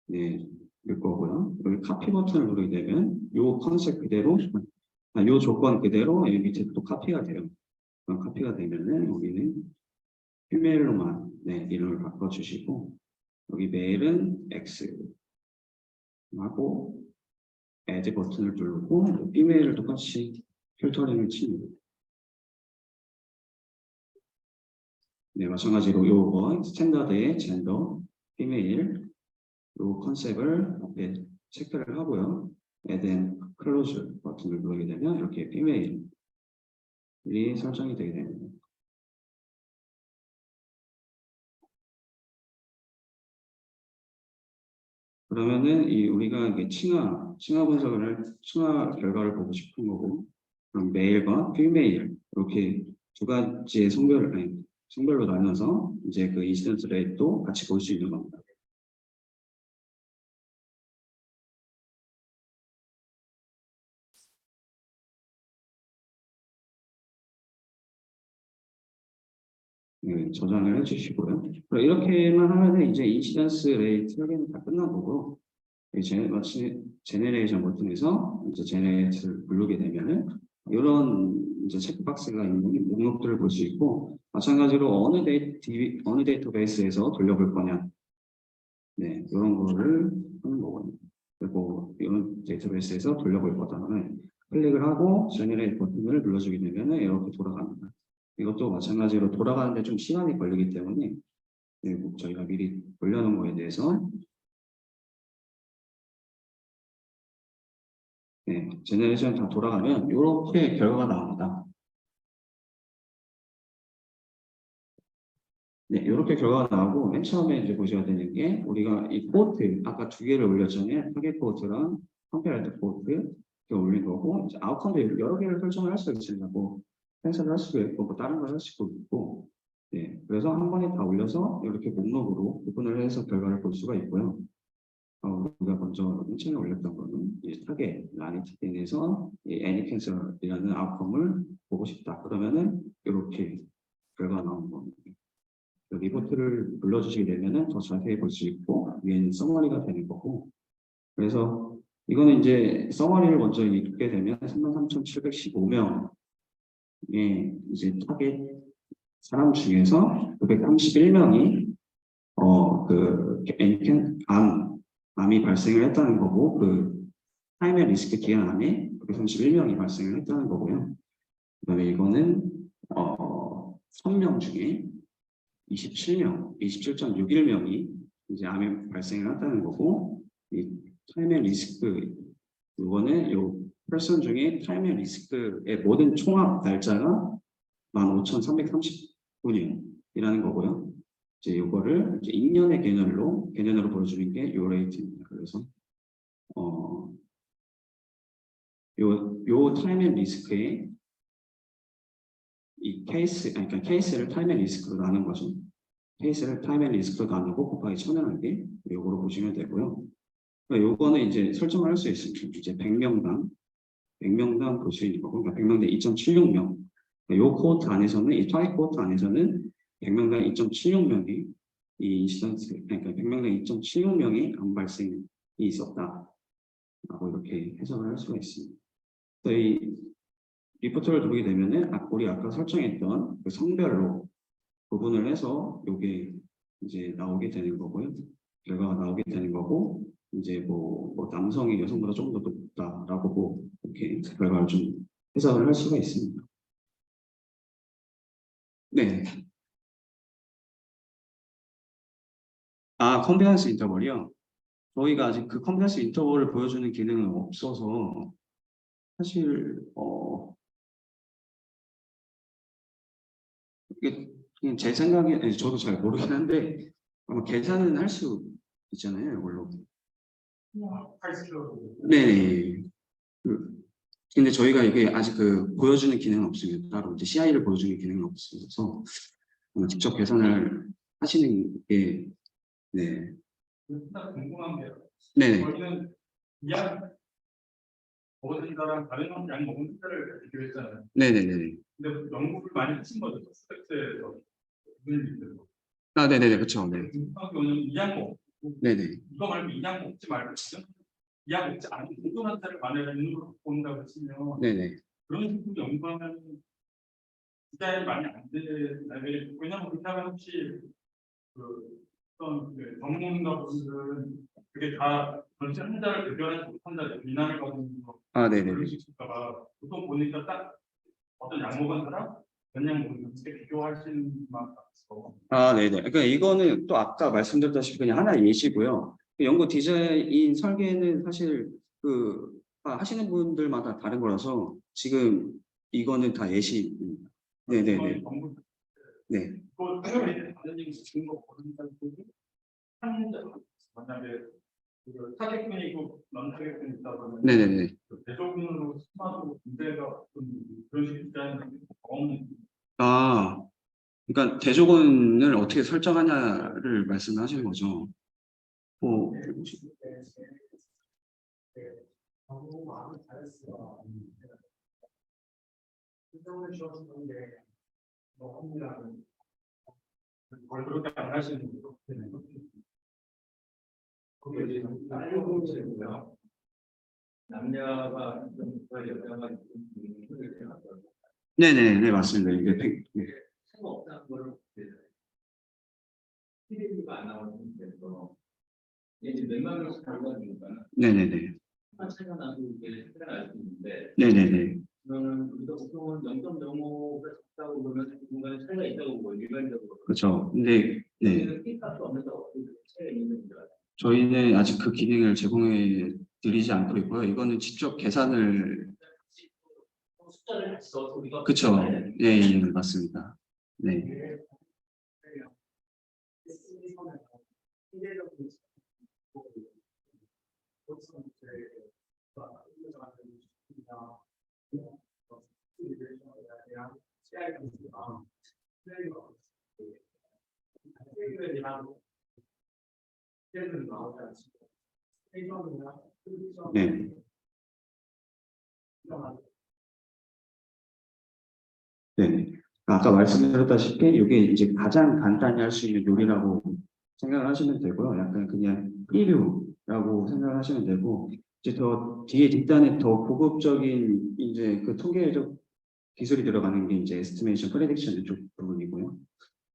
네, 넣을 거고요. 여기 카피 버튼을 누르게 되면 이 컨셉 그대로 이 조건 그대로 여기 밑에 또 카피가 돼요. 카피가 되면은 여기는 이메일로만 네, 이름을 바꿔주시고 여기 메일은 X 하고 add 버튼을 누르고 이메일을 똑같이 필터링을 칩니다. 네, 마찬가지로 요거 스탠다드의 젠더, 이메일 요 컨셉을 앞에 체크를 하고요. add and close 버튼을 누르게 되면 이렇게 이메일이 설정이 되게 됩니다. 그러면은 우리가 이게 칭화 결과를 보고 싶은 거고, 그럼 메일과 피메일 이렇게 두 가지의 성별로 나눠서 이제 그 인시던스 레이트도 같이 볼 수 있는 겁니다. 네, 저장을 해주시고요. 이렇게만 하면은 이제 인시던스 레이트 확인은 다 끝난 거고, 마치 제네레이션 버튼에서 이제 제네레이트를 누르게 되면은 이런 이제 체크박스가 있는 목록들을 볼 수 있고, 마찬가지로 어느 데이터베이스에서 돌려볼 거냐, 네, 이런 거를 하는 거거든요. 그리고 이런 데이터베이스에서 돌려볼 거다는 클릭을 하고 제네레이트 버튼을 눌러주게 되면은 이렇게 돌아갑니다. 이것도 마찬가지로 돌아가는데 좀 시간이 걸리기 때문에 네, 저희가 미리 올려놓은 거에 대해서 네, 제너레이션 다 돌아가면 이렇게 결과가 나옵니다. 네, 이렇게 결과가 나오고 맨 처음에 이제 보셔야 되는 게 우리가 이 포트 아까 두 개를 올렸잖아요. 타겟 포트랑 컴페어드 포트 올린 거고 이제 아웃컴도 여러 개를 설정을 할 수 있습니다. 뭐 펜슬을 할 수도 있고 뭐 다른 걸 할 수도 있고 네, 그래서 한 번에 다 올려서 이렇게 목록으로 구분을 해서 결과를 볼 수가 있고요. 우리가 먼저 맨 처음에 올렸던 거는 이 타겟 라니티엔에서 애니 캔슬이라는 아웃컴을 보고 싶다. 그러면은 이렇게 결과 나오는 겁니다. 리포트를 눌러주시게 되면은 더 자세히 볼 수 있고 위에는 서머리가 되는 거고, 그래서 이거는 이제 서머리를 먼저 읽게 되면 33,715명의 이제 타겟 사람 중에서 931명이 암이 발생을 했다는 거고, 그 타임의 리스크 기간 안에 931명이 발생을 했다는 거고요. 그다음에 이거는 1000명 중에 27.61명이 이제 암이 발생을 했다는 거고, 이 타임의 리스크 이거는 요 퍼슨 중에 타임의 리스크의 모든 총합 날짜가 15,330분이라는 거고요. 이제 이거를 이제 인년의 개념으로 보여주는 게 요 레이트입니다. 그래서 요 타임의 리스크에 이 그러니까 케이스를 타임의 리스크로 나눈 거죠. 케이스를 타임의 리스크로 나누고 곱하기 1000을 요거로 보시면 되고요. 그러니까 요거는 이제 설정을 할 수 있습니다. 이제 100명당 볼 수 있는 거고, 그러니까 100명당 2.76명. 이 코호트 안에서는, 이 타겟 코호트 안에서는 100명당 2.76명이 이 인시던트, 그러니까 100명당 2.76명이 암 발생이 있었다라고 이렇게 해석을 할 수가 있습니다. 그래서 이 리포트를 보게 되면은 우리 아까 설정했던 그 성별로 구분을 해서 이게 이제 나오게 되는 거고요. 결과가 나오게 되는 거고, 이제 뭐 남성이 여성보다 조금 더 높다라고 뭐 이렇게 결과를 좀 해석을 할 수가 있습니다. 네. 컨피던스 인터벌이요. 저희가 아직 그 컨피던스 인터벌을 보여주는 기능은 없어서 사실 이게 그냥 제 생각에 저도 잘 모르긴 한데 아마 계산은 할 수 있잖아요, 이걸로. 네. 근데 저희가 이게 아직 그 보여주는 기능은 없습니다. 따로 이제 CI를 보여주는 기능은 없어서 직접 계산을 하시는 게 네. 일단 궁금한 게 네. 저희는 약 먹은 사람 다른 약 먹은 숫자를 비교했잖아요. 네네네. 근데 연구를 많이 하신 거죠. 스펙트에서. 네네네. 그렇죠. 네. 궁금한 게 뭐냐면 이약 먹고 네네. 이거 말고 이약 먹지 말고 이약 먹지 않은 공존한 사를 만약에 있는 걸 본다고 치면 네네. 그런 식으로 연구하면 디자인이 많이 안 되나요? 왜냐면 그렇게 하면 혹시 그 어떤 전문가 분들은 그게 다 전체 환자를 대변하지 못한다 비난을 받는 거 네네. 그럴 수 있을까봐 보통 보니까 딱 어떤 약 먹은 사람 몇약 먹은 사람 비교하시는 만 같아서 네네. 그러니까 이거는 또 아까 말씀드렸다시피 그냥 하나의 예시고요. 연구 디자인 설계는 사실 하시는 분들마다 다른 거라서 지금 이거는 다 예시입니다. 네네네. 네. 그걸 다른 얘기 듣는 거 보는 사람들이 한 만약에 타겟군이 있고 넌 타겟군이 있다 그러면 네네네. 대조군으로 스마트로 문제가 그런 식의 디자인 경험은 그러니까 대조군을 어떻게 설정하냐를 말씀하시는 거죠. 너무 마음을 잘했어. 신경을 주었는데 너무나는 그렇게 안 하시는 거. 그게 이제 문제고요. 남녀가 좀 여자가 네네네 맞습니다. 이게 없다는 걸 피드가 안 나오는 데서 이제 몇만 명씩 달라지니까 네네네. 차이가 나고 이게 차이가 날 수 있는데 네네네. 그러면 우리가 보통은 0.05가 적다고 그러면 중간에 차이가 있다고 보고 일반적으로 그렇죠. 근데 네. 피드가 없는데 어떻게 차이가 있는 건지 저희는 아직 그 기능을 제공해 드리지 않고 있고요. 이거는 직접 계산을 숫자를 같이 넣어서 우리가 그렇죠. 예, 맞습니다. 네. 네. 네. 아까 말씀드렸다시피 이게 이제 가장 간단히 할 수 있는 요리라고 생각을 하시면 되고요. 약간 그냥 1류라고 생각을 하시면 되고 이제 더 뒤에 뒷단에 더 고급적인 이제 그 통계적 기술이 들어가는 게 이제 에스티메이션 프레딕션 이쪽 부분이고요.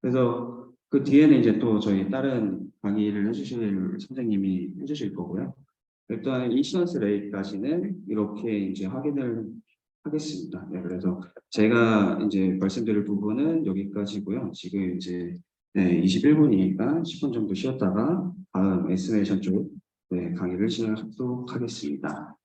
그래서 그 뒤에는 이제 또 저희 다른 강의를 해주실 선생님이 해주실 거고요. 일단 인시던스 레이까지는 이렇게 이제 확인을 하겠습니다. 네, 그래서 제가 이제 말씀드릴 부분은 여기까지고요. 지금 이제 21분이니까 10분 정도 쉬었다가 다음 에스티메이션 쪽 강의를 시작하도록 하겠습니다.